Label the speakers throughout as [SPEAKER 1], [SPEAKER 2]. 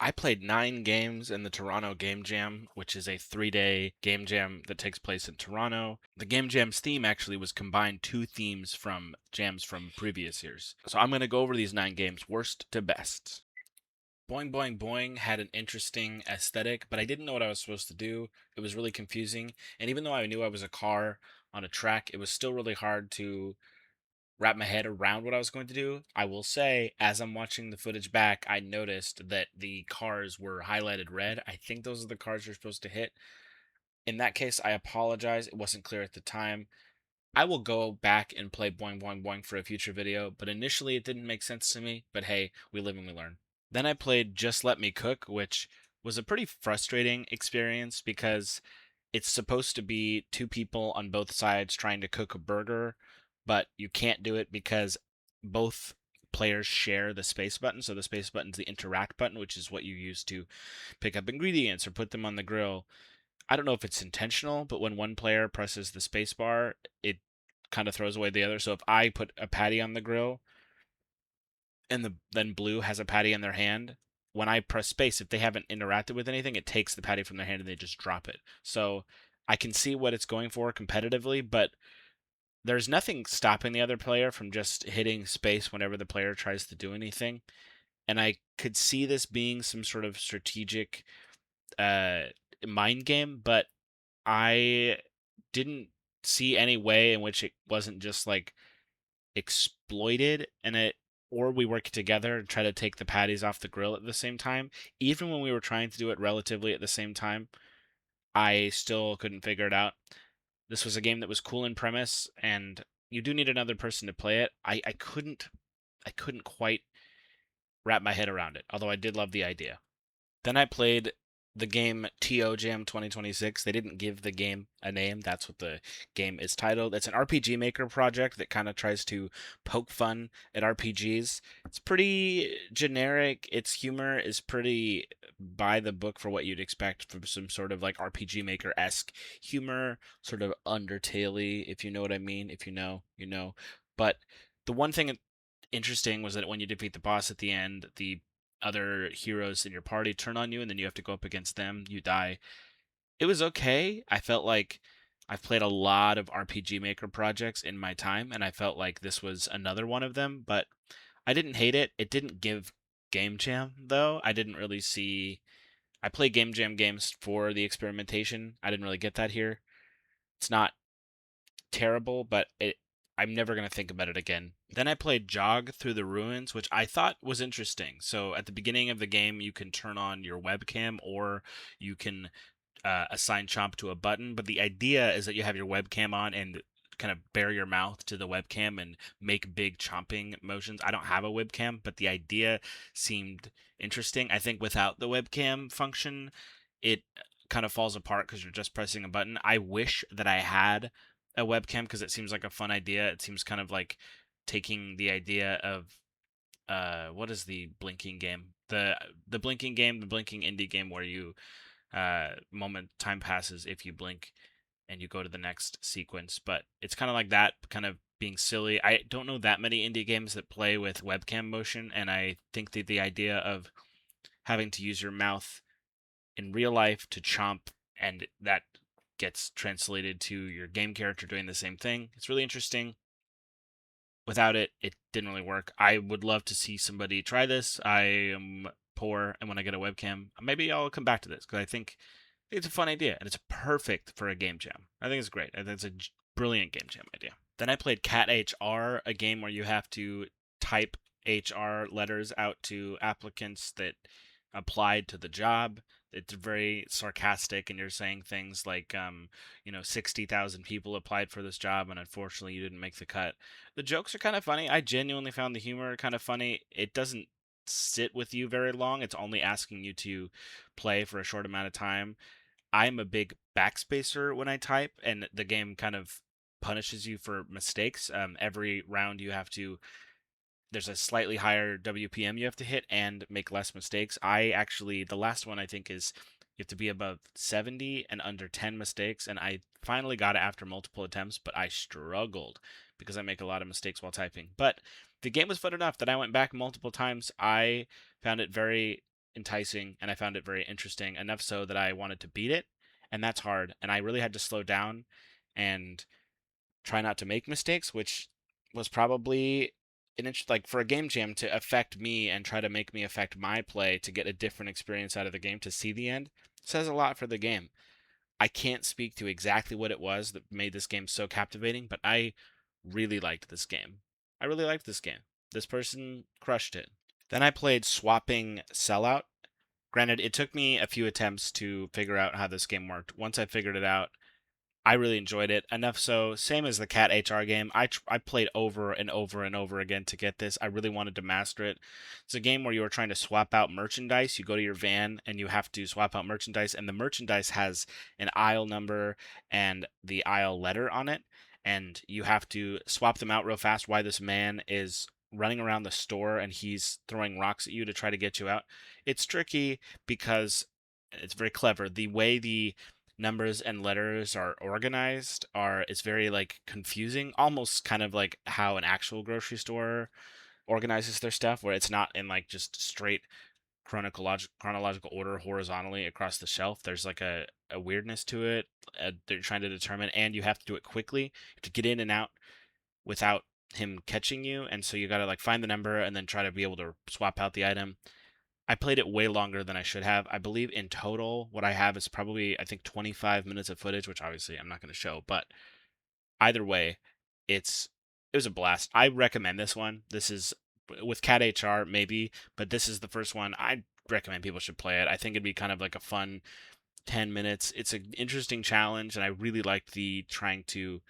[SPEAKER 1] I played 9 games in the Toronto Game Jam, which is a 3-day game jam that takes place in Toronto. The Game Jam's theme actually was combined 2 themes from jams from previous years. So I'm going to go over these 9 games, worst to best. Boing Boing Boing had an interesting aesthetic, but I didn't know what I was supposed to do. It was really confusing, and even though I knew I was a car on a track, it was still really hard to wrap my head around what I was going to do. I will say, as I'm watching the footage back, I noticed that the cars were highlighted red. I think those are the cars you're supposed to hit. In that case, I apologize. It wasn't clear at the time. I will go back and play Boing Boing Boing for a future video, but initially it didn't make sense to me. But hey, we live and we learn. Then I played Just Let Me Cook, which was a pretty frustrating experience because it's supposed to be two people on both sides trying to cook a burger, but you can't do it because both players share the space button. So the space button's the interact button, which is what you use to pick up ingredients or put them on the grill. I don't know if it's intentional, but when one player presses the space bar, it kind of throws away the other. So if I put a patty on the grill and then blue has a patty in their hand, when I press space, if they haven't interacted with anything, it takes the patty from their hand and they just drop it. So I can see what it's going for competitively, but there's nothing stopping the other player from just hitting space whenever the player tries to do anything. And I could see this being some sort of strategic uh, mind game, but I didn't see any way in which it wasn't just like exploited and it or we work together and try to take the patties off the grill at the same time. Even when we were trying to do it relatively at the same time, I still couldn't figure it out. This was a game that was cool in premise, and you do need another person to play it. I couldn't quite wrap my head around it, although I did love the idea. Then I played the game TO Jam 2026. They didn't give the game a name. That's what the game is titled. It's an RPG Maker project that kind of tries to poke fun at RPGs. It's pretty generic. Its humor is pretty by the book for what you'd expect from some sort of like RPG Maker esque humor, sort of Undertale-y, if you know what I mean. If you know, you know. But the one thing interesting was that when you defeat the boss at the end, the other heroes in your party turn on you and then you have to go up against them, you die. It was okay. I felt like I've played a lot of RPG Maker projects in my time, and I felt like this was another one of them, but I didn't hate it. It didn't give Game Jam, though. I didn't really see. I play Game Jam games for the experimentation. I didn't really get that here. It's not terrible, but I'm never going to think about it again. Then I played Jog Through the Ruins, which I thought was interesting. So at the beginning of the game, you can turn on your webcam or you can assign Chomp to a button. But the idea is that you have your webcam on and kind of bare your mouth to the webcam and make big chomping motions. I don't have a webcam, but the idea seemed interesting. I think without the webcam function, it kind of falls apart because you're just pressing a button. I wish that I had a webcam because it seems like a fun idea. It seems kind of like taking the idea of what is the blinking game? The blinking game, the blinking indie game where you moment time passes if you blink and you go to the next sequence, but it's kind of like that, kind of being silly. I don't know that many indie games that play with webcam motion, and I think that the idea of having to use your mouth in real life to chomp and that gets translated to your game character doing the same thing. It's really interesting. Without it, it didn't really work. I would love to see somebody try this. I am poor, and when I get a webcam, maybe I'll come back to this because I think it's a fun idea and it's perfect for a game jam. I think it's great. I think it's a brilliant game jam idea. Then I played Cat HR, a game where you have to type HR letters out to applicants that applied to the job. It's very sarcastic, and you're saying things like, 60,000 people applied for this job, and unfortunately, you didn't make the cut. The jokes are kind of funny. I genuinely found the humor kind of funny. It doesn't sit with you very long. It's only asking you to play for a short amount of time. I'm a big backspacer when I type, and the game kind of punishes you for mistakes. Every round you have to there's a slightly higher WPM you have to hit and make less mistakes. I actually, the last one I think is you have to be above 70 and under 10 mistakes. And I finally got it after multiple attempts, but I struggled because I make a lot of mistakes while typing. But the game was fun enough that I went back multiple times. I found it very enticing and I found it very interesting, enough so that I wanted to beat it. And that's hard. And I really had to slow down and try not to make mistakes, which was probably like for a game jam to affect me and try to make me affect my play to get a different experience out of the game to see the end says a lot for the game. I can't speak to exactly what it was that made this game so captivating, but I really liked this game. I really liked this game. This person crushed it. Then I played Swapping Sellout. Granted, it took me a few attempts to figure out how this game worked. Once I figured it out, I really enjoyed it. Enough so, same as the Cat HR game, I played over and over and over again to get this. I really wanted to master it. It's a game where you are trying to swap out merchandise. You go to your van and you have to swap out merchandise, and the merchandise has an aisle number and the aisle letter on it, and you have to swap them out real fast while this man is running around the store and he's throwing rocks at you to try to get you out. It's tricky because it's very clever. The way the numbers and letters are organized are it's very like confusing, almost kind of like how an actual grocery store organizes their stuff, where it's not in like just straight chronological order horizontally across the shelf. There's like a weirdness to it. They're trying to determine, and you have to do it quickly to get in and out without him catching you, and so you got to like find the number and then try to be able to swap out the item. I played it way longer than I should have. I believe in total, what I have is probably, I think, 25 minutes of footage, which obviously I'm not going to show. But either way, it's it was a blast. I recommend this one. This is with Cat HR maybe, but this is the first one. I recommend people should play it. I think it'd be kind of like a fun 10 minutes. It's an interesting challenge, and I really liked the trying to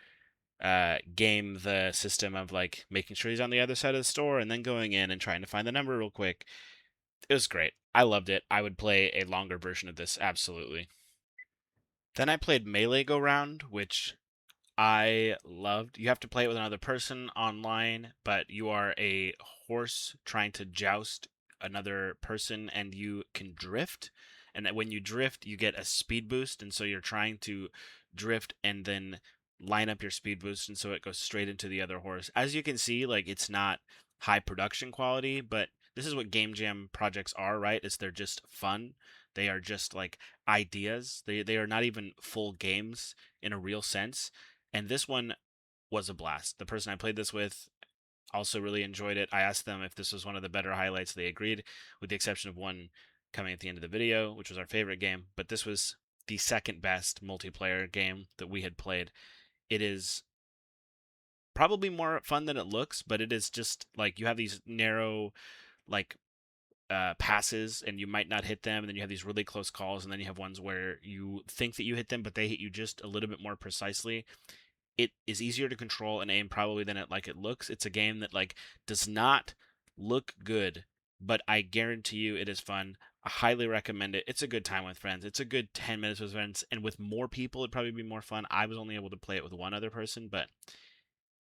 [SPEAKER 1] game the system of like making sure he's on the other side of the store and then going in and trying to find the number real quick. It was great. I loved it. I would play a longer version of this, absolutely. Then I played Melee Go Round, which I loved. You have to play it with another person online, but you are a horse trying to joust another person and you can drift. And that when you drift, you get a speed boost. And so you're trying to drift and then line up your speed boost. And so it goes straight into the other horse. As you can see, like it's not high production quality, but this is what game jam projects are, right? Is they're just fun. They are just like ideas. They are not even full games in a real sense, and this one was a blast. The person I played this with also really enjoyed it. I asked them if this was one of the better highlights. They agreed, with the exception of one coming at the end of the video, which was our favorite game. But this was the second best multiplayer game that we had played. It is probably more fun than it looks, but it is just like you have these narrow, like, passes and you might not hit them, and then you have these really close calls, and then you have ones where you think that you hit them but they hit you just a little bit more precisely. It is easier to control and aim probably than it looks. It's a game that like does not look good, but I guarantee you it is fun. I highly recommend it. It's a good time with friends. It's a good 10 minutes with friends, and with more people it'd probably be more fun. I was only able to play it with one other person, but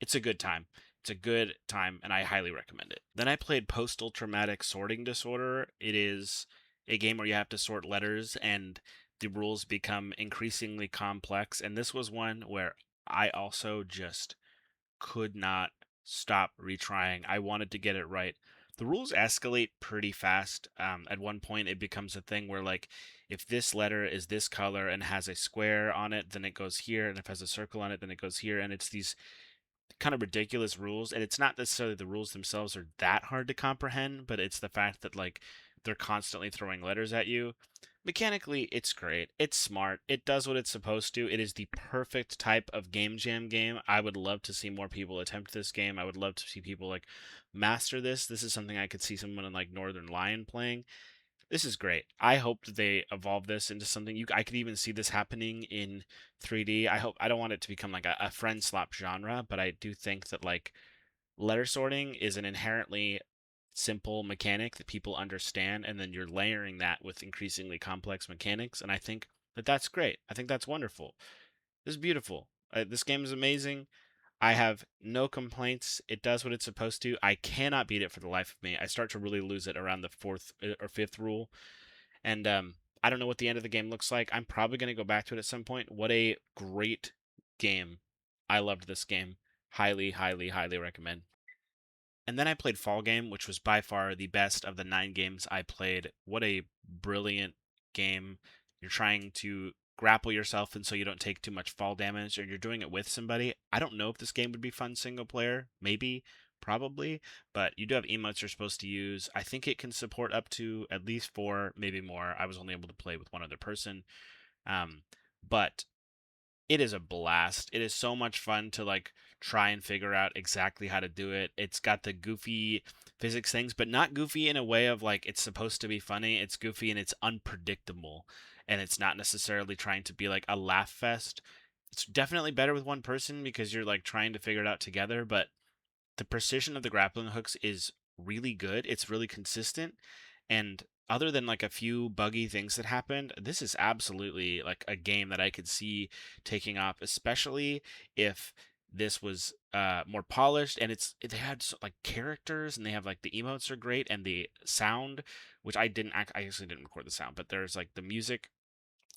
[SPEAKER 1] it's a good time. It's a good time, and I highly recommend it. Then I played Postal Traumatic Sorting Disorder. It is a game where you have to sort letters, and the rules become increasingly complex. And this was one where I also just could not stop retrying. I wanted to get it right. The rules escalate pretty fast. At one point, it becomes a thing where, like, if this letter is this color and has a square on it, then it goes here, and if it has a circle on it, then it goes here. And it's these kind of ridiculous rules, and it's not necessarily the rules themselves are that hard to comprehend, but it's the fact that like they're constantly throwing letters at you. Mechanically, it's great. It's smart. It does what it's supposed to. It is the perfect type of game jam game. I would love to see more people attempt this game. I would love to see people like master this. This is something I could see someone in like Northern Lion playing. This is great. I hope that they evolve this into something. I could even see this happening in 3D. I don't want it to become like a friend slap genre, but I do think that like letter sorting is an inherently simple mechanic that people understand, and then you're layering that with increasingly complex mechanics, and I think that that's great. I think that's wonderful. This is beautiful. This game is amazing. I have no complaints. It does what it's supposed to. I cannot beat it for the life of me. I start to really lose it around the fourth or fifth rule, and I don't know what the end of the game looks like. I'm probably going to go back to it at some point. What a great game! I loved this game. Highly, highly, highly recommend. And then I played Fall Game, which was by far the best of the 9 games I played. What a brilliant game. You're trying to grapple yourself and so you don't take too much fall damage, and you're doing it with somebody. I don't know if this game would be fun single player. Maybe, probably, but you do have emotes you're supposed to use. I think it can support up to at least 4, maybe more. I was only able to play with one other person. Um, but it is a blast. It is so much fun to like try and figure out exactly how to do it. It's got the goofy physics things, but not goofy in a way of like it's supposed to be funny. It's goofy and it's unpredictable. And it's not necessarily trying to be like a laugh fest. It's definitely better with one person because you're like trying to figure it out together, but the precision of the grappling hooks is really good. It's really consistent. And other than like a few buggy things that happened, this is absolutely like a game that I could see taking off, especially if this was more polished and they had like characters and they have like the emotes are great and the sound, which I actually didn't record the sound, but there's like the music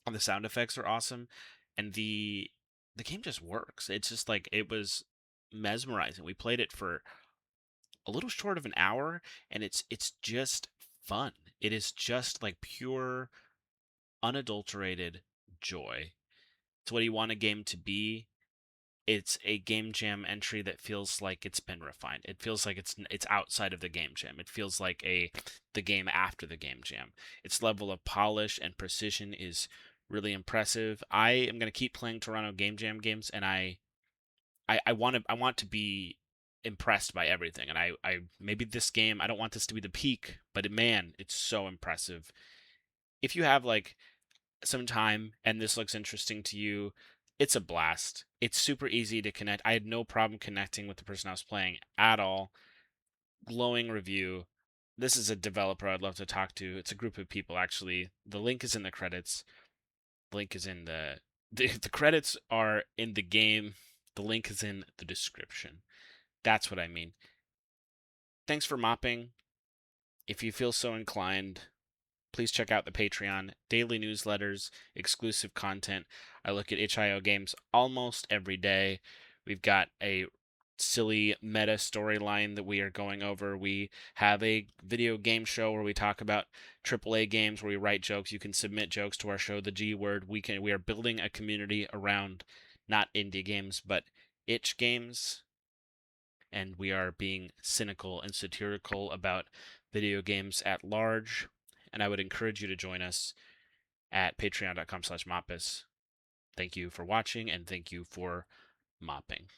[SPEAKER 1] and the sound effects are awesome, and the game just works. It's just like it was mesmerizing. We played it for a little short of an hour, and it's just fun. It is just like pure, unadulterated joy. It's what you want a game to be. It's a game jam entry that feels like it's been refined. It feels like it's outside of the game jam. It feels like the game after the game jam. Its level of polish and precision is really impressive. I am going to keep playing Toronto Game Jam games, and I want to be impressed by everything. And I maybe this game, I don't want this to be the peak, but man, it's so impressive. If you have like some time and this looks interesting to you, it's a blast. It's super easy to connect. I had no problem connecting with the person I was playing at all. Glowing review. This is a developer I'd love to talk to. It's a group of people actually. The link is in the credits. The link is in the credits are in the game. The link is in the description. That's what I mean. Thanks for mopping. If you feel so inclined, please check out the Patreon, daily newsletters, exclusive content. I look at itch.io games almost every day. We've got a silly meta storyline that we are going over. We have a video game show where we talk about AAA games, where we write jokes. You can submit jokes to our show, The G Word. We are building a community around not indie games, but itch games, and we are being cynical and satirical about video games at large. And I would encourage you to join us at patreon.com/moppus. Thank you for watching, and thank you for mopping.